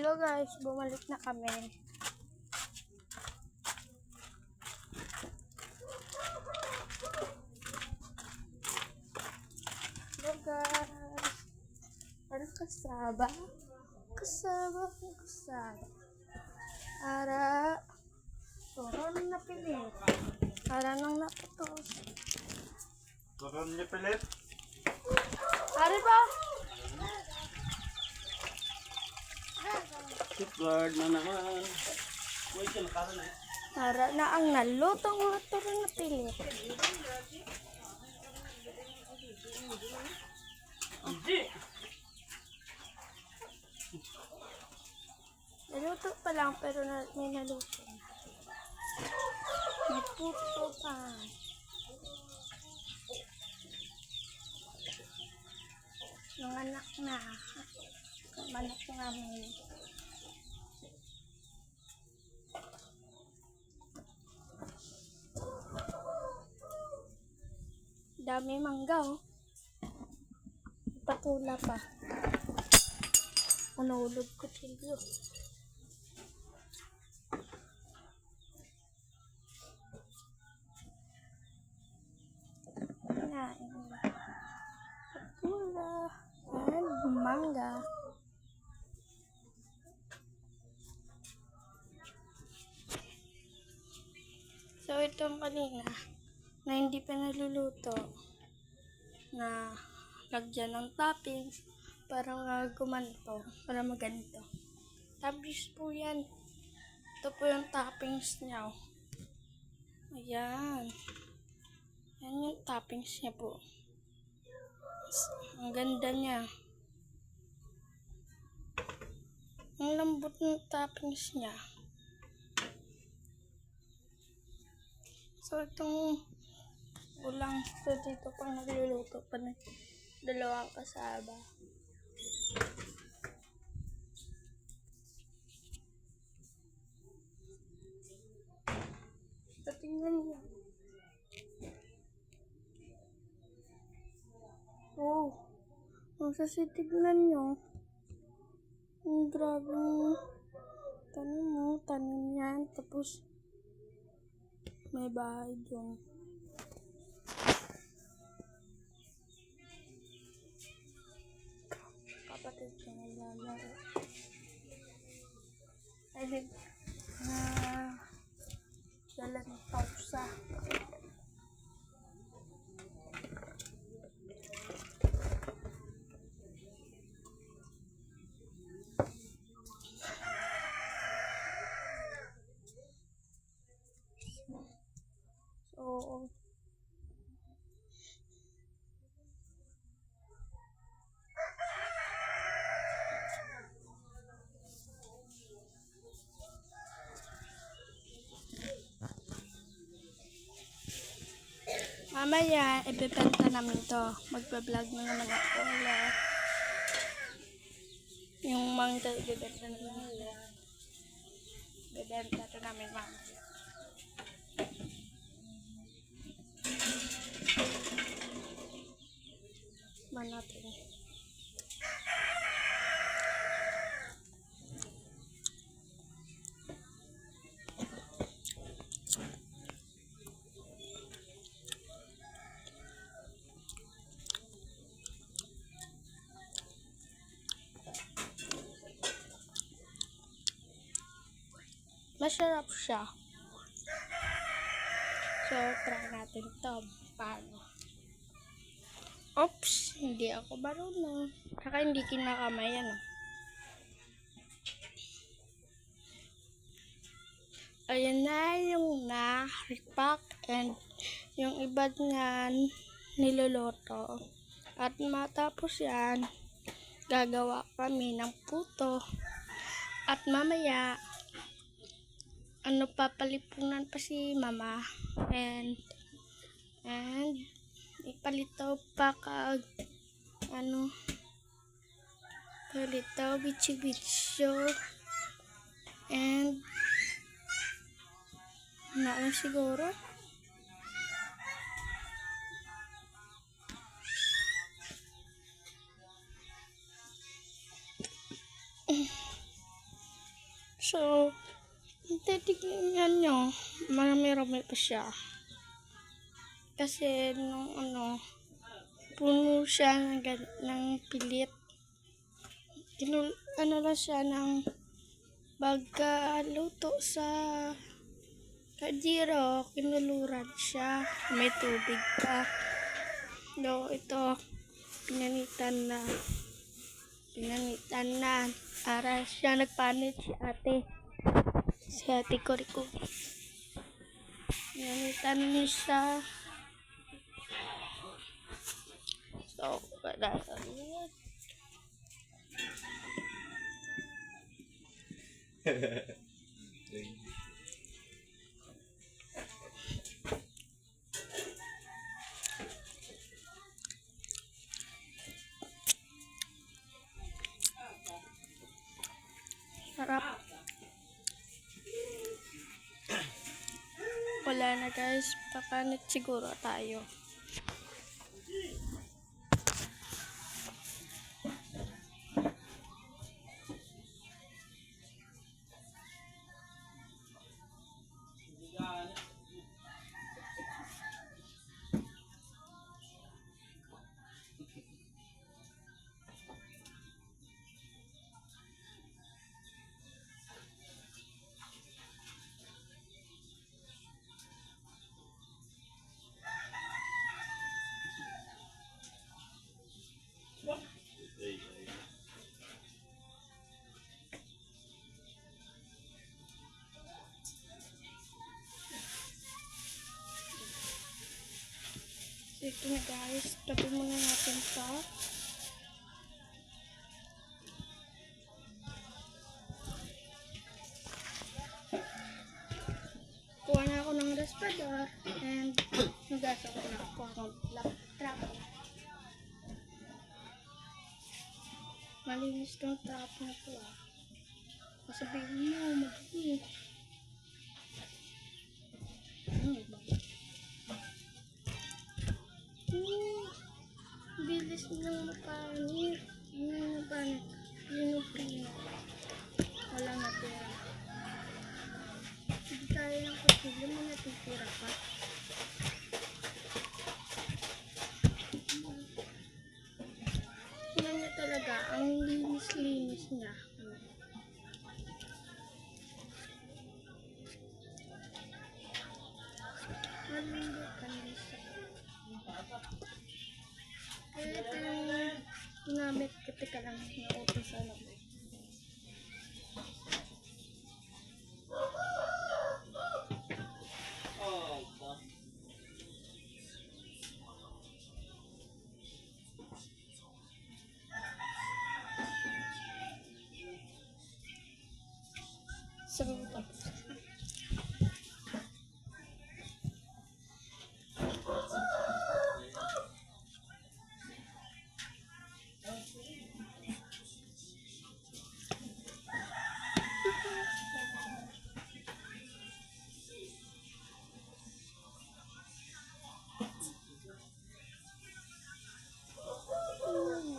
Hello guys, bumalik na kami. Hello guys. Ano kasaba? Kasaba. Ara. Turon na pilit. Ara nang naputos. Turon niya pilit? Ari ba? Safeguard na naman. Wait, nakaroon na. Ara na ang nalutong turon na pilit. Hindi! Naluto pa lang pero may naluto na. May puto pa. Yung anak na. Yung anak namin. Dami mangga oh. Patula pa. Unulog ko tilyo. Kinain nila. Patula and mangga. So itong kanina na hindi pa naluluto na lagyan ng toppings para gumanto, para maganito. Toppings po yan. Ito po yung toppings niya. Oh. Ayan. Yan yung toppings niya po. Ang ganda niya. Ang lambot ng toppings niya. So itong ulang so dito pang nagluluto pa na dalawang kasaba. So tingnan niyo. Oh, kung tignan niyo. Ang grabe tanim yan. Tapos may bahay dyan. Kapatid ko naglalaro. Ay, dala ng pausa. So, mamaya, ibebenta namin to. Magpa-vlog na naman ako. Yung mangga, ibebenta na namin. Ibebenta to namin mamaya. Man natin. Masarap siya. So, try natin to. Paano? Oops! Hindi ako marunong. Saka hindi kinakamay yan. Ayan na yung na-repack and yung iba nga niluluto. At matapos yan, gagawa kami ng puto. At mamaya, papalipunan pa si mama and ipalitaw pa kag palitaw bitsi-bitso and na siguro So, titignan nyo, marami-rami pa siya. Kasi, nung puno siya ng pilit. Lang siya ng pagkaluto sa kaldero, kinuluran siya. May tubig pa. No, ito, pinanitan na. Para siya nagpanit si ate Koriko. Pinanitan niya siya. So, wala. Sarap. Wala na guys, papanit siguro tayo. Ito na guys, tabi muna natin ito. Kuha na ako ng raspador and nagasa ko na ako ng black trap. Malinis tong trap na ito ah. Masabihin mo, malinis. Bilis ng mapanit. Pino. Wala na pera. Hindi tayo ng pasilyo mo natitira pa. Tingnan niya talaga, ang linis-linis niya. Malilitan siya. Ito yung ginamit ko. Teka lang, na-open sa loob. So,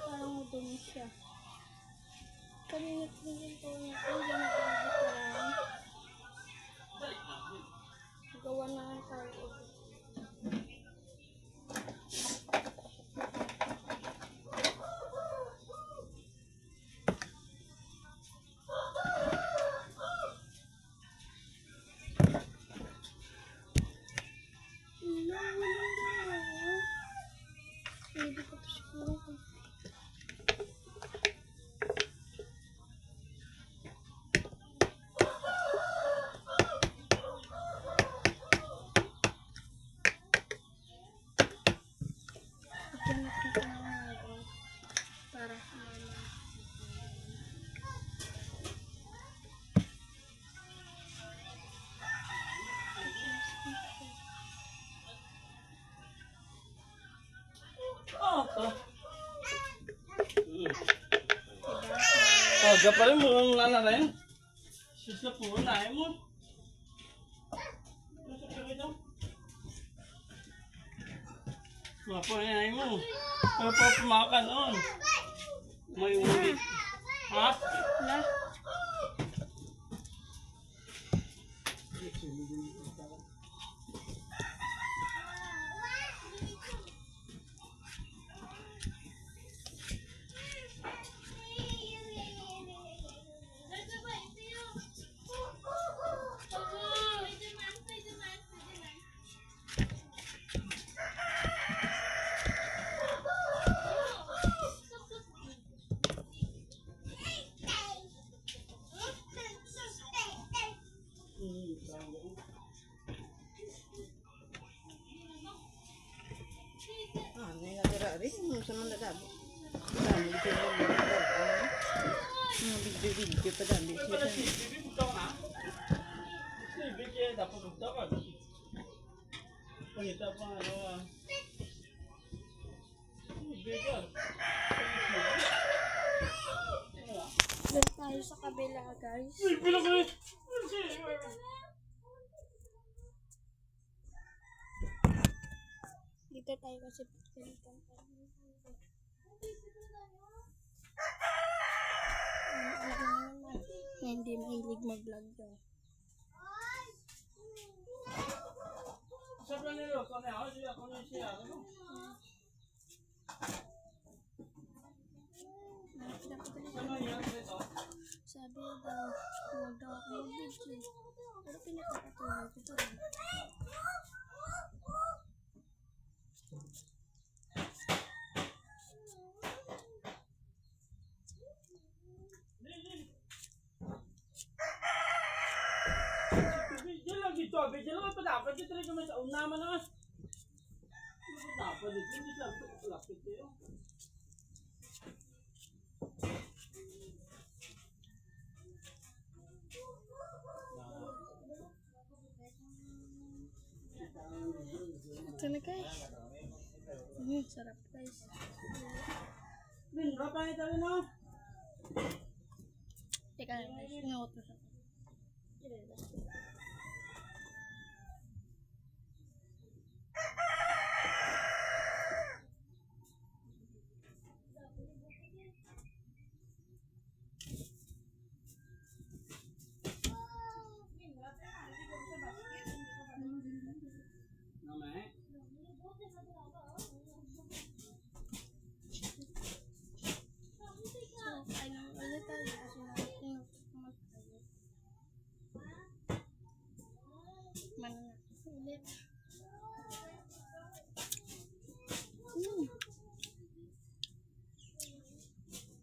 parang madumi siya. Kanina tingin ko na gawa na lang tayo. Hindi ko ito siguro. Para sa mama. Oh, gaparin mo lang na rin. Sus na po, nahin mo. Mga po, nahin mo. Ano pa pumakan on? May ulit. Ha? Wala. Dari, sa mga dabo. Dami ko mga video pa dami. May pala si Bibi, bugtaw ka na? Si Bibi, dapat bugtaw ka. Pangita pa ano ah. Bibi ka. Doon tayo sa kabila, guys. Uy, bilang ko eh. Dito tayo kasi pagkalitan tayo. Na hindi mahilig mag-vlog daw. Sabi nila, kung ano siya, ano? Ano yan dito? Sabi daw, huwag daw ako mag-video. Pero pinakakatuloy ko ito rin. Video lang dito, video lang pa dapat dito rin kami sa una man na. Dapat dito, hindi lang ito kapalapit tayo. Ito na guys. Sarap guys. Din, rapa ito rin no? Teka lang guys, inuutos ako. Namay. So, ay nang ulit tayo kasi inuutos ko mag-tayo. Manana ulit.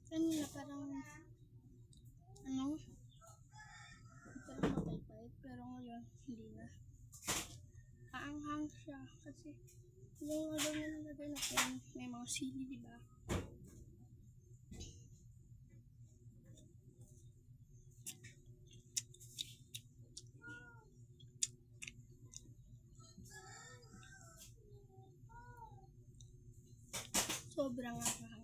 Kanina parang parang mapaypay pero ngayon hindi na. Aanghang siya kasi yung ano na nilagay natin may mga sili, di ba? Sobrang anghang.